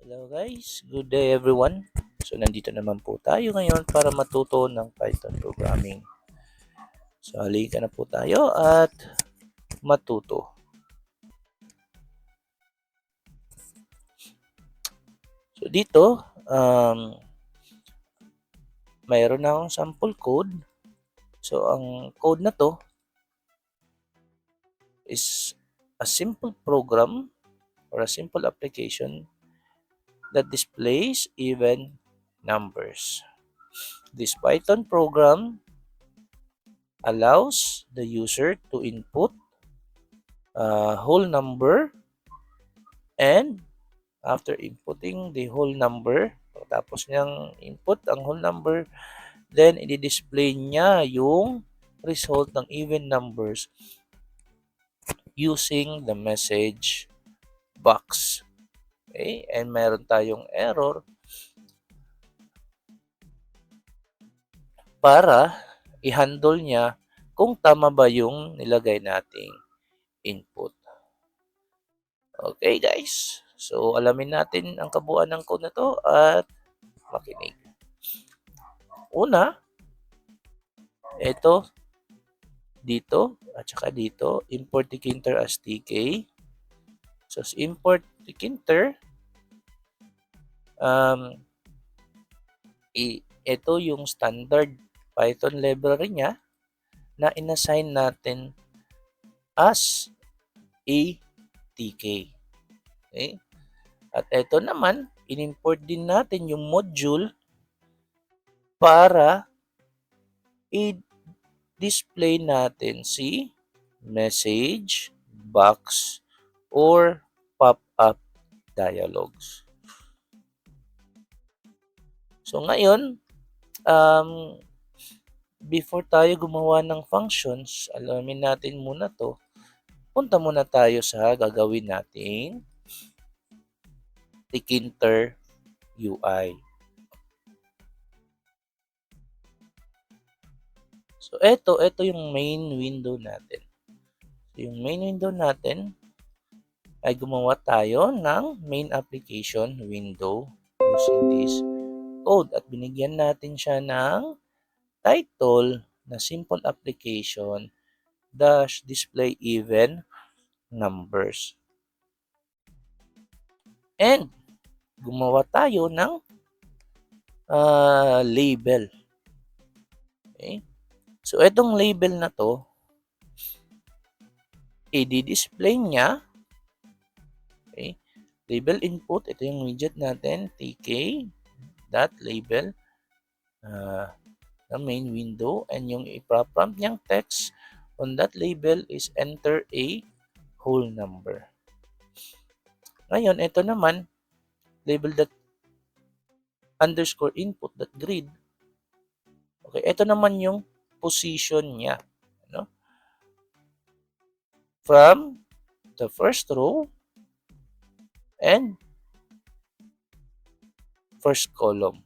Hello guys, good day everyone. So nandito naman po tayo ngayon para matuto ng Python programming. So halika na po tayo at matuto. So dito, mayroon na akong sample code. So ang code na to is a simple program or a simple application that displays even numbers. This Python program allows the user to input a whole number, and after inputting the whole number, tapos niyang input ang whole number, then i-display niya yung result ng even numbers using the message box. Okay? And meron tayong error para i-handle niya kung tama ba yung nilagay nating input. Okay guys, so alamin natin ang kabuuan ng code na to at makinig. Una, ito dito at saka dito, import tkinter as tk. So import tkinter, ito yung standard Python library niya na inassign natin as a tk. Okay? At ito naman, in-import din natin yung module para i-display natin si message box or pop-up dialogues. So ngayon, before tayo gumawa ng functions, alamin natin muna to. Punta muna tayo sa gagawin nating tkinter UI. So ito yung main window natin. So, yung main window natin ay gumawa tayo ng main application window using this code at binigyan natin siya ng title na simple application dash display even numbers. And gumawa tayo ng label. Okay? So itong label na to, i-display niya. Okay? Label input, ito yung widget natin, tk.label na main window, and yung ipa-prompt niyang text on that label is enter a whole number. Ngayon, ito naman, label that underscore input that grid. Okay, ito naman yung position niya. Ano? From the first row and first column.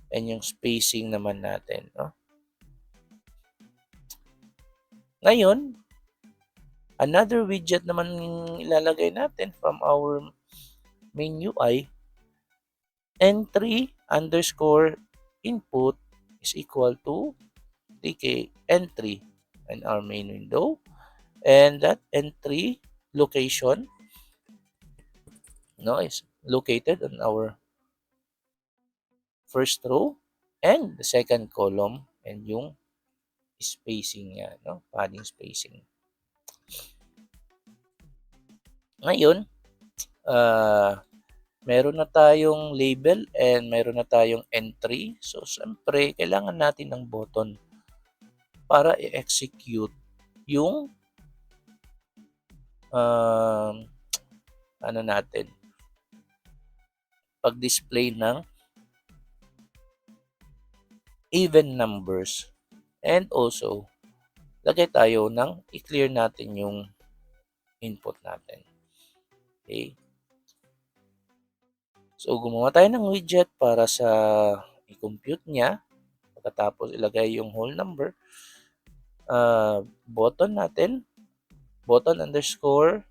And yung spacing naman natin. No? Ngayon, another widget naman ilalagay natin from our main UI, entry underscore input is equal to tk entry in our main window, and that entry location is located on our first row and the second column, and yung spacing niya, padding spacing. Ngayon, meron na tayong label and meron na tayong entry. So, siyempre, kailangan natin ng button para i-execute yung natin, pag-display ng even numbers, and also lagay tayo ng i-clear natin yung input natin. Okay? So, gumawa tayo ng widget para sa i-compute niya. Pagkatapos ilagay yung whole number. Button natin, button underscore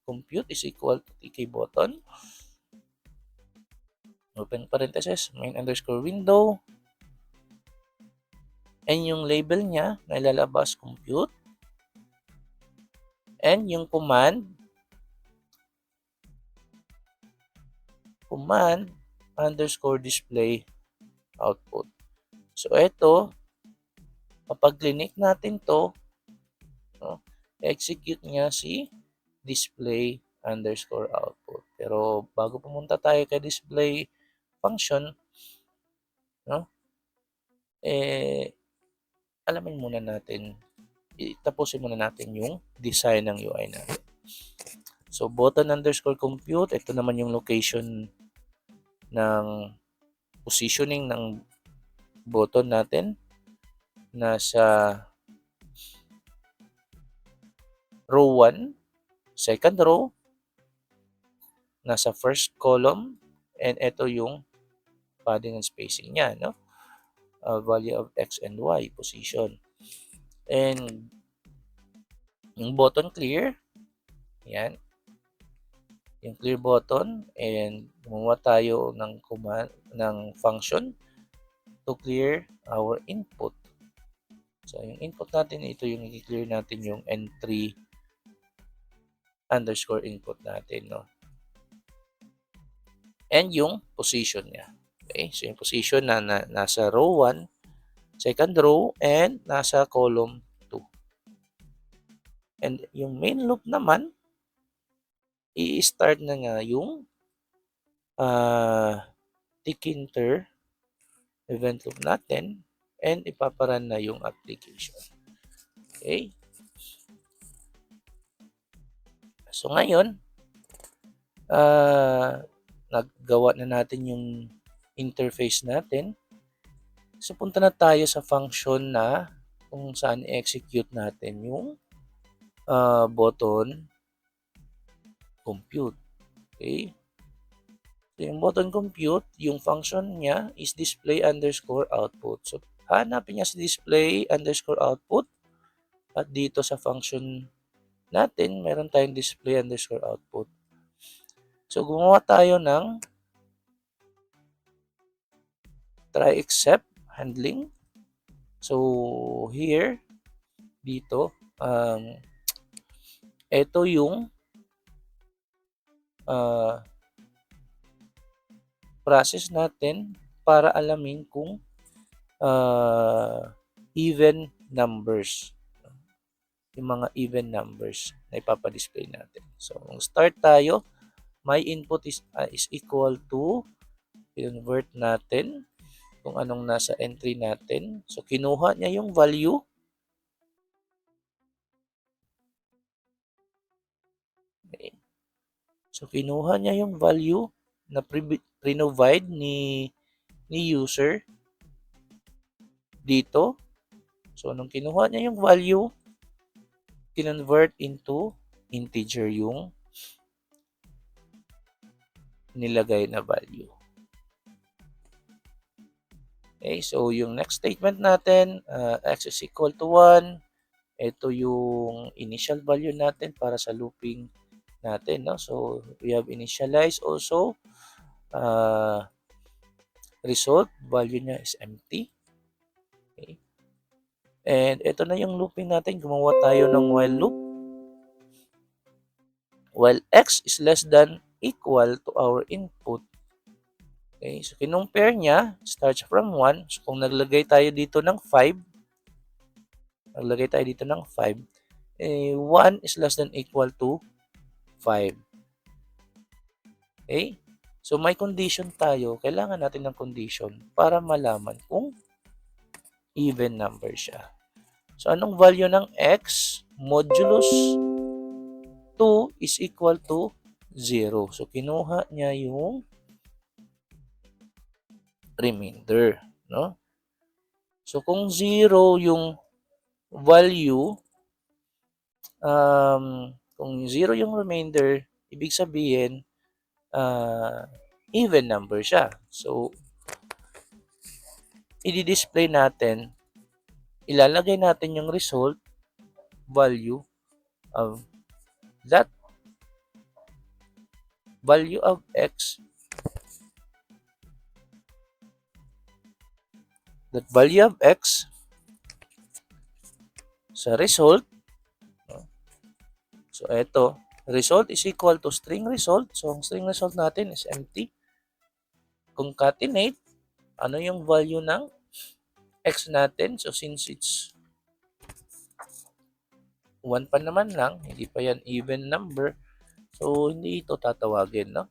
compute is equal to tk button. open parenthesis, main underscore window, and yung label niya na ilalabas compute, and yung command underscore display output. So, ito, kapag clinic natin to, no, execute niya si display underscore output. Pero bago pumunta tayo kay display function, no, alamin muna natin, tapusin muna natin yung design ng UI natin. So, button underscore compute, ito naman yung location ng positioning ng button natin. Nasa row 1, second row, nasa first column, and ito yung padding and spacing niya, no? Value of X and Y position. And yung button clear, yan, yung clear button, and gumawa tayo ng command, ng function to clear our input. So, yung input natin, ito yung i-clear natin yung entry underscore input natin, no? And yung position niya. Okay? So, yung position na nasa row 1, second row, and nasa column 2. And yung main loop naman, i-start na nga yung tkinter event loop natin, and ipaparan na yung application. Okay? So, ngayon, naggawa na natin yung interface natin. So, punta na tayo sa function na kung saan i-execute natin yung button compute. Okay? So, yung button compute, yung function niya is display underscore output. So, hanapin niya si display underscore output, at dito sa function natin, meron tayong display underscore output. So, gumawa tayo ng try except handling. So, here, dito, ito yung process natin para alamin kung even numbers, yung mga even numbers na ipapadisplay natin. So, kung start tayo, my input is equal to, convert natin kung anong nasa entry natin. So, kinuha niya yung value. Okay. So, kinuha niya yung value na pre-provide ni user dito. So, nung kinuha niya yung value, kinonvert into integer yung nilagay na value. Okay, so yung next statement natin, x is equal to 1. Ito yung initial value natin para sa looping natin, no? So, we have initialize also. Result, value niya is empty. Okay. And ito na yung looping natin. Gumawa tayo ng while loop. While x is less than equal to our input. Okay, so kinumpare niya, starts from 1. So, kung naglagay tayo dito ng 5, 1 is less than equal to 5. Okay? So, may condition tayo. Kailangan natin ng condition para malaman kung even number siya. So, anong value ng x? Modulus 2 is equal to 0. So, kinuha niya yung remainder, no? So, kung 0 yung value, kung 0 yung remainder, ibig sabihin, even number siya. So, i-display natin, ilalagay natin yung result value of that value of x that value of x sa result. So, ito, result is equal to string result. So, ang string result natin is empty. Concatenate, ano yung value ng x natin? So, since it's 1 pa naman lang, hindi pa yan even number. So, hindi ito tatawagin, no?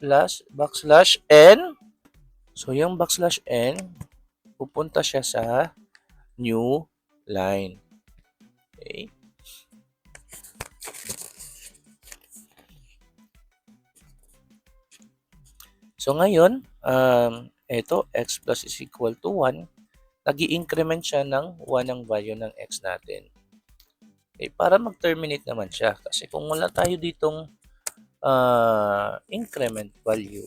Plus, backslash n. So, yung backslash n, pupunta siya sa new line. Okay? So, ngayon, ito, x plus is equal to 1. Nag-i-increment siya ng 1 ang value ng x natin. Okay, para mag-terminate naman siya. Kasi kung wala tayo ditong increment value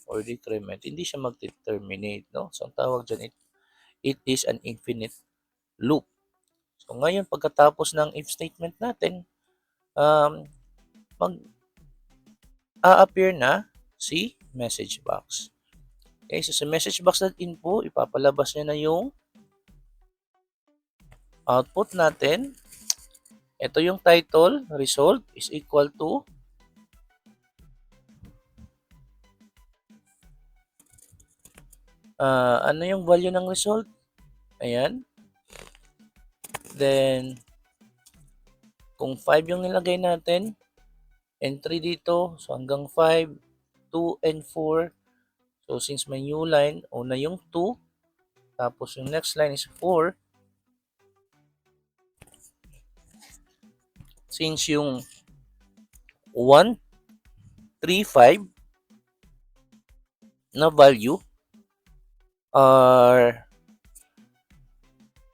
or decrement, hindi siya mag-terminate. No? So, ang tawag dyan, it is an infinite loop. So, ngayon, pagkatapos ng if statement natin, mag-a-appear na si message box. Okay, so sa message box natin po, ipapalabas niya na yung output natin. Ito yung title, result is equal to ano yung value ng result? Ayan. Then, kung 5 yung nilagay natin, entry dito, so hanggang 5, 2, and 4. So, since may new line, una yung 2, tapos yung next line is 4. Since yung 1, 3, 5 na value are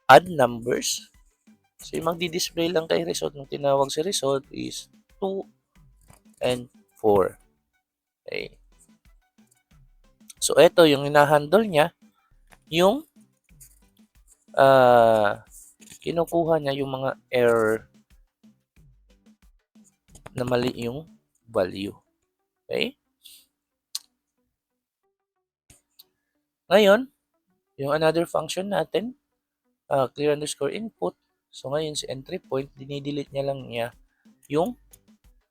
odd numbers, so yung magdi-display lang kay result ng tinawag sa result is 2 and 4. Okay. So, ito yung hinahandle niya, yung kinukuha niya yung mga error na mali yung value. Okay? Ngayon, yung another function natin, clear underscore input. So, ngayon si entry point, dinidelete niya lang niya yung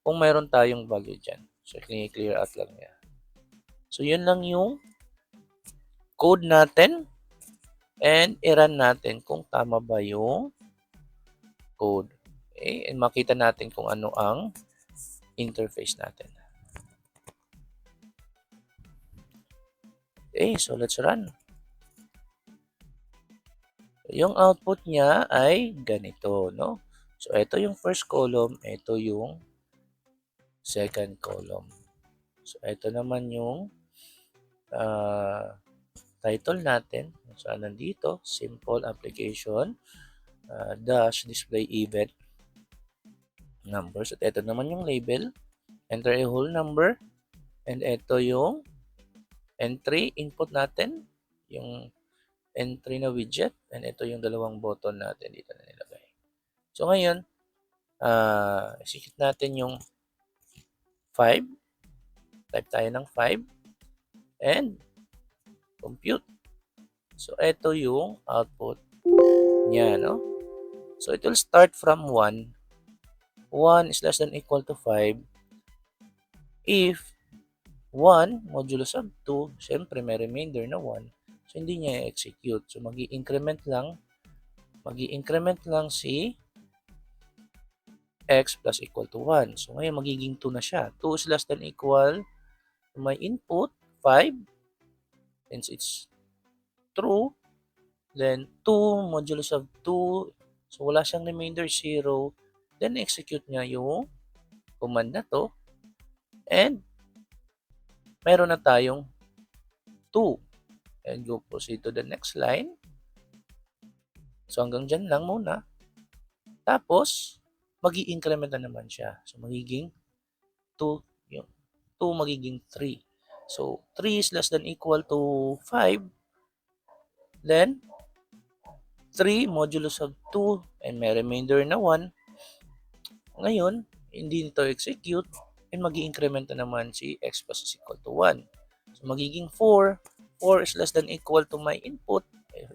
kung mayroon tayong value dyan. So, clear out lang niya. So, yun lang yung code natin and i-run natin kung tama ba yung code. Okay? And makita natin kung ano ang interface natin. Okay, so let's run. Yung output niya ay ganito, no? So, ito yung first column, ito yung second column. So, ito naman yung title natin. So, nandito, simple application, dash display event numbers. At ito naman yung label, enter a whole number, and ito yung entry input natin, yung entry na widget, and ito yung dalawang button natin dito na nilagay. So, ngayon, execute natin yung 5. Type tayo ng 5 and compute. So, ito yung output niya, no? So, it will start from 1. 1 is less than equal to 5. If 1 modulus of 2, syempre may remainder na 1. So, hindi niya i-execute. So, mag-i-increment lang si x plus equal to 1. So, ngayon magiging 2 na siya. 2 is less than equal to my input, 5. Since it's true, then 2 modulus of 2. So, wala siyang remainder 0. Then, execute niya yung command na to. And, meron na tayong 2. And go proceed to the next line. So, hanggang dyan lang muna. Tapos, mag-i-increment na naman siya. So, magiging 2. Yung 2 magiging 3. So, 3 is less than equal to 5. Then, 3 modulus of 2 and may remainder na 1. Ngayon, hindi nito execute and mag-i-increment na naman si x plus is equal to 1. So, magiging 4. 4 is less than equal to my input.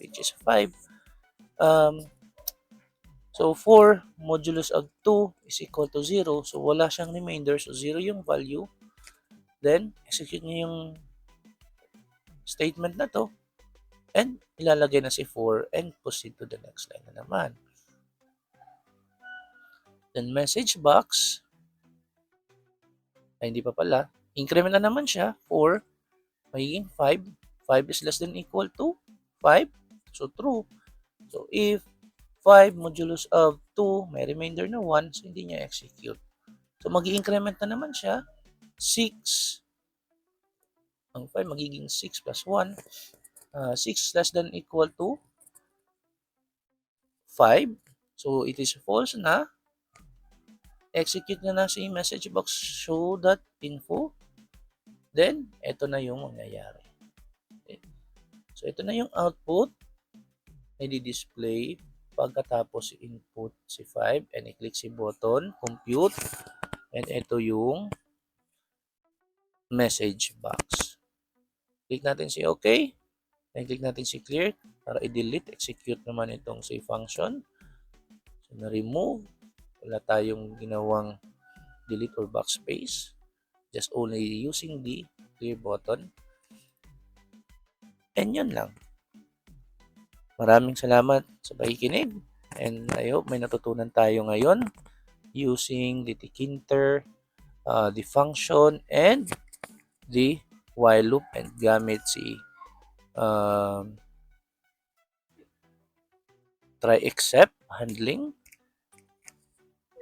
which is 5. So 4 modulus of 2 is equal to 0. So wala siyang remainder. So 0 yung value. Then, execute nyo yung statement na to. And ilalagay na si 4 and proceed to the next line na naman. Then message box. Ay, hindi pa pala. Increment na naman siya. 4. Magiging 5. 5 is less than equal to 5. So true. So if 5 modulus of 2, may remainder na 1, so hindi niya execute. So mag-increment na naman siya. 6. Ang 5 magiging 6 plus 1. 6 less than equal to 5. So it is false na. Execute na si message box show that info. Then, ito na yung mangyayari. Okay. So ito na yung output. I-display pagkatapos input si 5 and i-click si button, compute, and ito yung message box. Click natin si OK, and click natin si clear para i-delete, execute naman itong save function. So na-remove, wala tayong ginawang delete or backspace, just only using the clear button. And yun lang. Maraming salamat sa pakikinig and I hope may natutunan tayo ngayon using the tkinter, the function, and the while loop and gamit si try except handling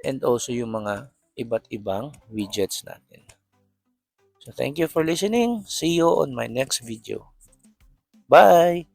and also yung mga iba't ibang widgets natin. So thank you for listening. See you on my next video. Bye!